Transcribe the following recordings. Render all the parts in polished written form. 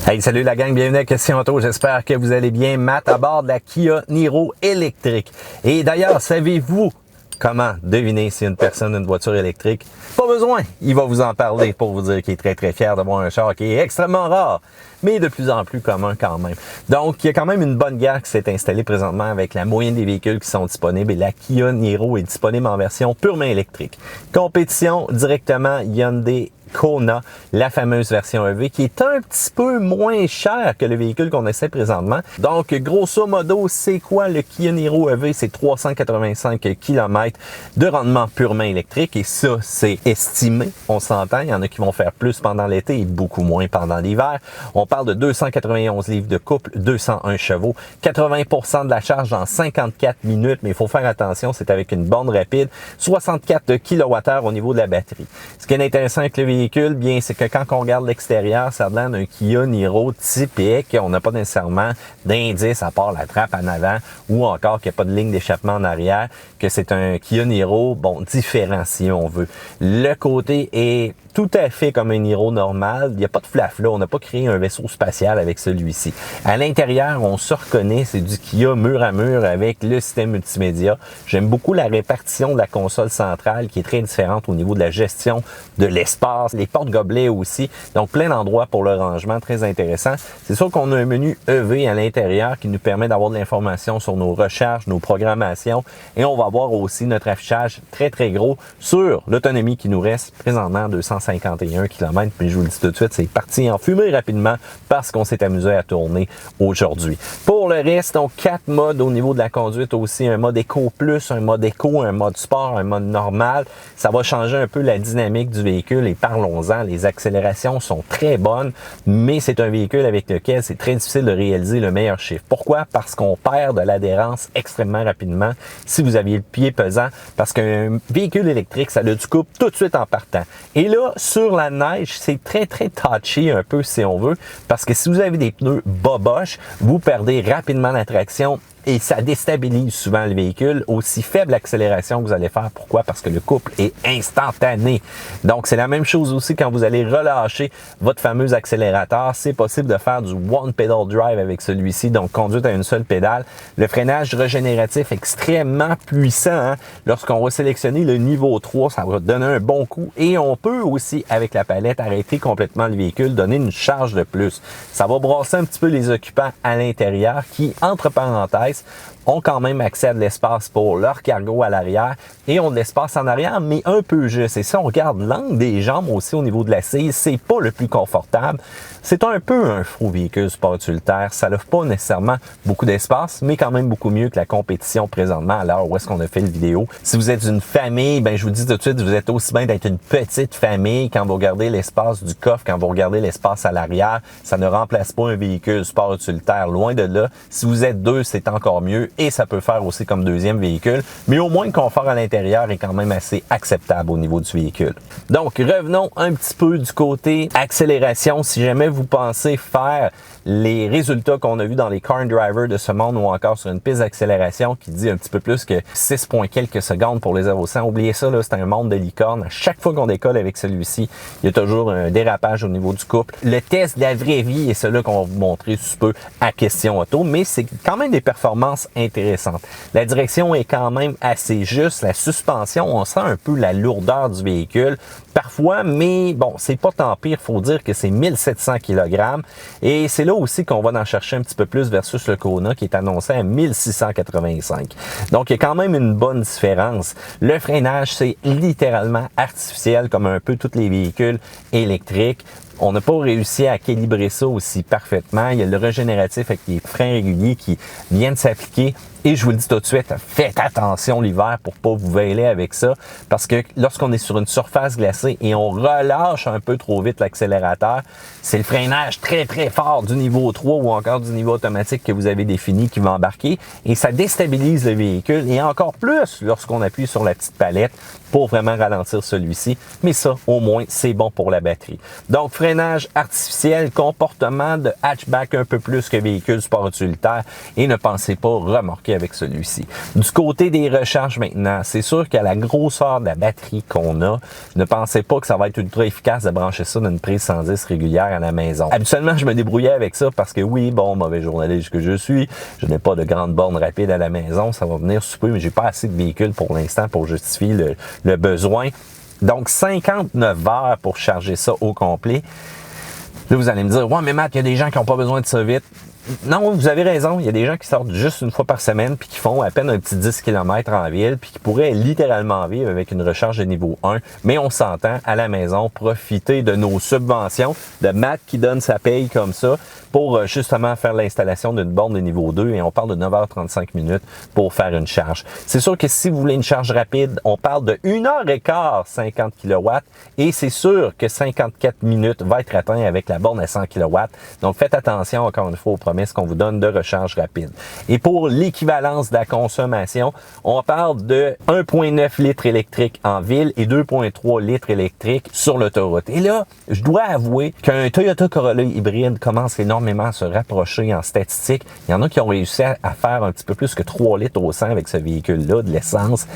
Hey, salut la gang, bienvenue à Question Auto. J'espère que vous allez bien. Matt à bord de la Kia Niro électrique. Et d'ailleurs, savez-vous comment deviner si une personne a une voiture électrique? Pas besoin, il va vous en parler pour vous dire qu'il est très fier d'avoir un char qui est extrêmement rare, mais de plus en plus commun quand même. Donc, il y a quand même une bonne guerre qui s'est installée présentement avec la moyenne des véhicules qui sont disponibles et la Kia Niro est disponible en version purement électrique. Compétition directement Hyundai Kona, la fameuse version EV, qui est un petit peu moins cher que le véhicule qu'on essaie présentement. Donc, grosso modo, c'est quoi le Kia Niro EV? C'est 385 km de rendement purement électrique et ça, c'est estimé. On s'entend, il y en a qui vont faire plus pendant l'été et beaucoup moins pendant l'hiver. On parle de 291 livres de couple, 201 chevaux, 80% de la charge en 54 minutes, mais il faut faire attention, c'est avec une borne rapide, 64 kWh au niveau de la batterie. Ce qui est intéressant avec le véhicule, bien, c'est que quand on regarde l'extérieur, ça donne un Kia Niro typique. On n'a pas nécessairement d'indice à part la trappe en avant ou encore qu'il n'y a pas de ligne d'échappement en arrière, que c'est un Kia Niro, bon, différent si on veut. Le côté est tout à fait comme un Niro normal. Il n'y a pas de flafla. On n'a pas créé un vaisseau spatial avec celui-ci. À l'intérieur, on se reconnaît, c'est du Kia mur à mur avec le système multimédia. J'aime beaucoup la répartition de la console centrale qui est très différente au niveau de la gestion de l'espace, les portes-gobelets aussi. Donc, plein d'endroits pour le rangement, très intéressant. C'est sûr qu'on a un menu EV à l'intérieur qui nous permet d'avoir de l'information sur nos recharges, nos programmations et on va avoir aussi notre affichage très, très gros sur l'autonomie qui nous reste présentement 251 km. Mais je vous le dis tout de suite, c'est parti en fumée rapidement parce qu'on s'est amusé à tourner aujourd'hui. Pour le reste, donc 4 modes au niveau de la conduite aussi. Un mode Eco Plus, un mode Eco, un mode Sport, un mode normal. Ça va changer un peu la dynamique du véhicule et parlons-en. Les accélérations sont très bonnes, mais c'est un véhicule avec lequel c'est très difficile de réaliser le meilleur chiffre. Pourquoi? Parce qu'on perd de l'adhérence extrêmement rapidement si vous aviez le pied pesant, parce qu'un véhicule électrique, ça le coupe tout de suite en partant. Et là, sur la neige, c'est très, très touchy un peu si on veut, parce que si vous avez des pneus boboches, vous perdez rapidement la traction et ça déstabilise souvent le véhicule. Aussi faible accélération que vous allez faire. Pourquoi? Parce que le couple est instantané. Donc, c'est la même chose aussi quand vous allez relâcher votre fameux accélérateur. C'est possible de faire du one pedal drive avec celui-ci, donc conduite à une seule pédale. Le freinage régénératif extrêmement puissant. Hein? Lorsqu'on va sélectionner le niveau 3, ça va donner un bon coup. Et on peut aussi, avec la palette, arrêter complètement le véhicule, donner une charge de plus. Ça va brasser un petit peu les occupants à l'intérieur qui, entre parenthèses, ont quand même accès à de l'espace pour leur cargo à l'arrière et ont de l'espace en arrière, mais un peu juste. Et si on regarde l'angle des jambes aussi au niveau de l'assise, c'est pas le plus confortable. C'est un peu un faux véhicule sport utilitaire. Ça n'offre pas nécessairement beaucoup d'espace, mais quand même beaucoup mieux que la compétition présentement à l'heure où est-ce qu'on a fait le vidéo. Si vous êtes une famille, ben je vous dis tout de suite, vous êtes aussi bien d'être une petite famille. Quand vous regardez l'espace du coffre, quand vous regardez l'espace à l'arrière, ça ne remplace pas un véhicule sport utilitaire. Loin de là. Si vous êtes deux, c'est encore mieux et ça peut faire aussi comme deuxième véhicule, mais au moins le confort à l'intérieur est quand même assez acceptable au niveau du véhicule. Donc, revenons un petit peu du côté accélération. Si jamais vous pensez faire les résultats qu'on a vus dans les car drivers de ce monde ou encore sur une piste d'accélération qui dit un petit peu plus que 6 points quelques secondes pour les 0-100, oubliez ça, là, c'est un monde de licorne. À chaque fois qu'on décolle avec celui-ci, il y a toujours un dérapage au niveau du couple. Le test de la vraie vie est celui qu'on va vous montrer sous peu à Question Auto, mais c'est quand même des performances intéressantes. La direction est quand même assez juste. La suspension, on sent un peu la lourdeur du véhicule parfois, mais bon, c'est pas tant pire. Faut dire que c'est 1700 kg et c'est là aussi qu'on va en chercher un petit peu plus versus le Kona qui est annoncé à 1685. Donc, il y a quand même une bonne différence. Le freinage, c'est littéralement artificiel comme un peu tous les véhicules électriques. On n'a pas réussi à calibrer ça aussi parfaitement. Il y a le régénératif avec les freins réguliers qui viennent s'appliquer. Et je vous le dis tout de suite, faites attention l'hiver pour pas vous vêler avec ça. Parce que lorsqu'on est sur une surface glacée et on relâche un peu trop vite l'accélérateur, c'est le freinage très très fort du niveau 3 ou encore du niveau automatique que vous avez défini qui va embarquer. Et ça déstabilise le véhicule. Et encore plus lorsqu'on appuie sur la petite palette pour vraiment ralentir celui-ci. Mais ça, au moins, c'est bon pour la batterie. Donc, freinage artificiel, comportement de hatchback un peu plus que véhicule sport utilitaire. Et ne pensez pas remorquer embarquer avec celui-ci. Du côté des recharges maintenant, c'est sûr qu'à la grosseur de la batterie qu'on a, ne pensez pas que ça va être ultra efficace de brancher ça dans une prise 110 régulière à la maison. Habituellement, je me débrouillais avec ça parce que oui, bon, mauvais journaliste que je suis, je n'ai pas de grande borne rapide à la maison, ça va venir super, mais j'ai pas assez de véhicules pour l'instant pour justifier le besoin. Donc, 59 heures pour charger ça au complet. Là, vous allez me dire, ouais, mais Matt, il y a des gens qui n'ont pas besoin de ça vite. Non, vous avez raison. Il y a des gens qui sortent juste une fois par semaine puis qui font à peine un petit 10 km en ville puis qui pourraient littéralement vivre avec une recharge de niveau 1. Mais on s'entend à la maison profiter de nos subventions, de Matt qui donne sa paye comme ça pour justement faire l'installation d'une borne de niveau 2 et on parle de 9h35 minutes pour faire une charge. C'est sûr que si vous voulez une charge rapide, on parle de 1h15 50 kW et c'est sûr que 54 minutes va être atteint avec la borne à 100 kW. Donc faites attention encore une fois aux promesses qu'on vous donne de recharge rapide. Et pour l'équivalence de la consommation, on parle de 1,9 litres électrique en ville et 2,3 litres électrique sur l'autoroute. Et là, je dois avouer qu'un Toyota Corolla hybride commence énormément à se rapprocher en statistique. Il y en a qui ont réussi à faire un petit peu plus que 3 litres au 100 avec ce véhicule-là, de l'essence.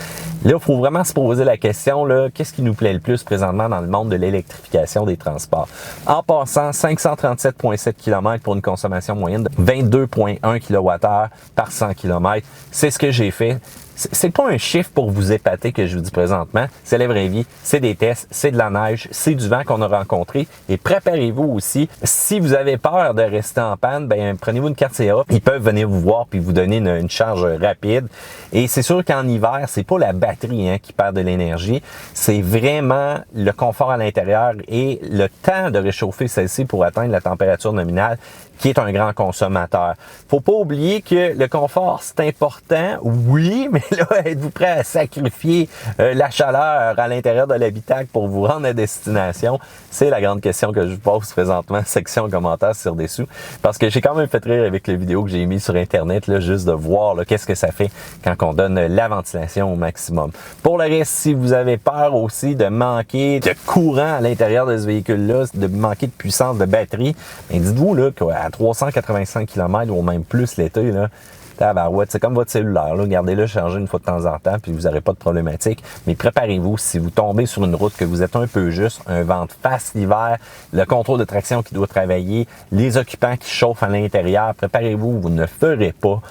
Là, il faut vraiment se poser la question, là, qu'est-ce qui nous plaît le plus présentement dans le monde de l'électrification des transports? En passant, 537,7 km pour une consommation moyenne de 22,1 kWh par 100 km. C'est ce que j'ai fait. C'est pas un chiffre pour vous épater que je vous dis présentement. C'est la vraie vie. C'est des tests. C'est de la neige. C'est du vent qu'on a rencontré. Et préparez-vous aussi. Si vous avez peur de rester en panne, ben prenez-vous une carte CA. Ils peuvent venir vous voir puis vous donner une charge rapide. Et c'est sûr qu'en hiver, c'est pas la batterie qui perd de l'énergie. C'est vraiment le confort à l'intérieur et le temps de réchauffer celle-ci pour atteindre la température nominale qui est un grand consommateur. Faut pas oublier que le confort, c'est important, oui, mais là, êtes-vous prêt à sacrifier la chaleur à l'intérieur de l'habitacle pour vous rendre à destination? C'est la grande question que je vous pose présentement, section commentaires sur dessous, parce que j'ai quand même fait rire avec les vidéos que j'ai mis sur Internet, là, juste de voir qu'est-ce que ça fait quand on donne la ventilation au maximum. Pour le reste, si vous avez peur aussi de manquer de courant à l'intérieur de ce véhicule-là, de manquer de puissance de batterie, ben dites-vous là qu'à 385 km ou même plus l'été, là, tabarouette, c'est comme votre cellulaire, là, gardez-le chargé une fois de temps en temps, puis vous n'aurez pas de problématique. Mais préparez-vous, si vous tombez sur une route que vous êtes un peu juste, un vent de face l'hiver, le contrôle de traction qui doit travailler, les occupants qui chauffent à l'intérieur, préparez-vous, vous ne ferez pas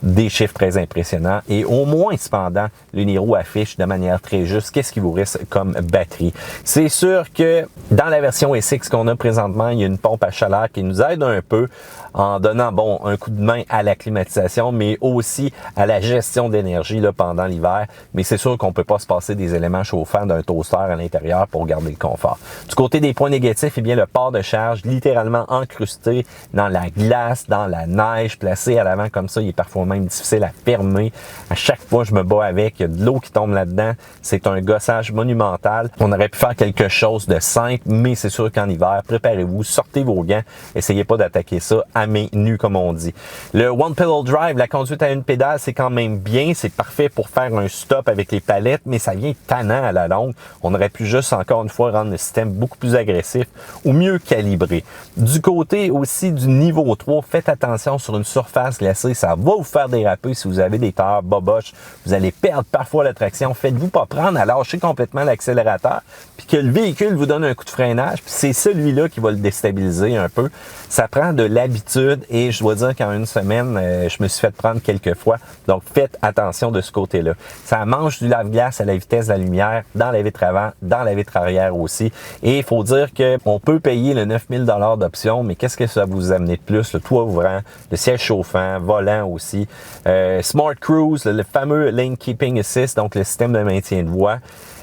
des chiffres très impressionnants et au moins, cependant, le Niro affiche de manière très juste qu'est-ce qui vous reste comme batterie. C'est sûr que dans la version SX qu'on a présentement, il y a une pompe à chaleur qui nous aide un peu en donnant un coup de main à la climatisation, mais aussi à la gestion d'énergie pendant l'hiver. Mais c'est sûr qu'on peut pas se passer des éléments chauffants d'un toaster à l'intérieur pour garder le confort. Du côté des points négatifs, eh bien le port de charge littéralement incrusté dans la glace, dans la neige, placé à l'avant comme ça, il est parfois même difficile à fermer. À chaque fois, je me bats avec, il y a de l'eau qui tombe là-dedans. C'est un gossage monumental. On aurait pu faire quelque chose de simple, mais c'est sûr qu'en hiver, préparez-vous, sortez vos gants, essayez pas d'attaquer ça à main nue, comme on dit. Le One Pedal Drive, la conduite à une pédale, c'est quand même bien. C'est parfait pour faire un stop avec les palettes, mais ça vient tannant à la longue. On aurait pu juste, encore une fois, rendre le système beaucoup plus agressif ou mieux calibré. Du côté aussi du niveau 3, faites attention sur une surface glacée. Ça va vous faire déraper si vous avez des tailleurs boboches. Vous allez perdre parfois la traction. Faites-vous pas prendre à lâcher complètement l'accélérateur puis que le véhicule vous donne un coup de freinage. Puis c'est celui-là qui va le déstabiliser un peu. Ça prend de l'habitude et je dois dire qu'en une semaine, je me suis fait prendre quelques fois. Donc, faites attention de ce côté-là. Ça mange du lave-glace à la vitesse de la lumière, dans la vitre avant, dans la vitre arrière aussi. Et il faut dire qu'on peut payer le 9000 $ d'option, mais qu'est-ce que ça vous amener de plus? Le toit ouvrant, le siège chauffant, volant aussi. Smart Cruise, le fameux Lane Keeping Assist, donc le système de maintien de voie.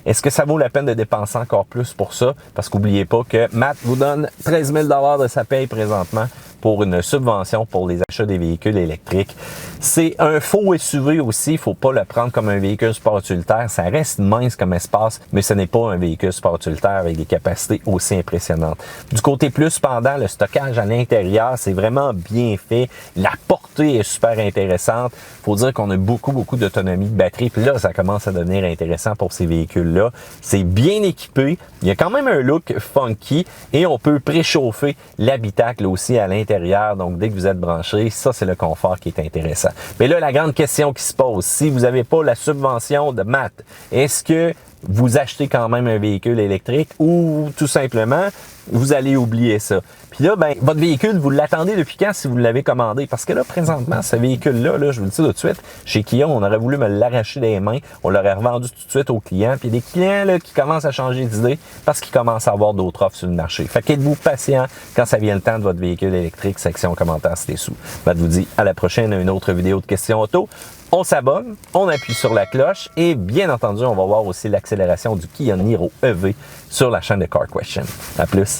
Est-ce que ça vaut la peine de dépenser encore plus pour ça? Parce qu'oubliez pas que Matt vous donne 13 000 $ de sa paye présentement pour une subvention pour les achats des véhicules électriques. C'est un faux SUV aussi, il faut pas le prendre comme un véhicule sport utilitaire. Ça reste mince comme espace, mais ce n'est pas un véhicule sport utilitaire avec des capacités aussi impressionnantes. Du côté plus, cependant, le stockage à l'intérieur, c'est vraiment bien fait. La portée est super intéressante. Faut dire qu'on a beaucoup d'autonomie de batterie. Puis là, ça commence à devenir intéressant pour ces véhicules-là. C'est bien équipé. Il y a quand même un look funky et on peut préchauffer l'habitacle aussi à l'intérieur l'intérieur. Donc, dès que vous êtes branché, ça, c'est le confort qui est intéressant. Mais là, la grande question qui se pose, si vous n'avez pas la subvention de Matt, est-ce que vous achetez quand même un véhicule électrique ou tout simplement, vous allez oublier ça. Puis là, ben, votre véhicule, vous l'attendez depuis quand si vous l'avez commandé? Parce que là, présentement, ce véhicule-là, là, je vous le dis tout de suite, chez Kia, on aurait voulu me l'arracher des mains, on l'aurait revendu tout de suite aux clients. Puis il y a des clients là, qui commencent à changer d'idée parce qu'ils commencent à avoir d'autres offres sur le marché. Fait qu'êtes-vous patient quand ça vient le temps de votre véhicule électrique? Section commentaires, c'était sous. Ben, je vous dis à la prochaine, une autre vidéo de questions auto. On s'abonne, on appuie sur la cloche et bien entendu, on va voir aussi l'accélération du Kia Niro EV sur la chaîne de Car Question. À plus!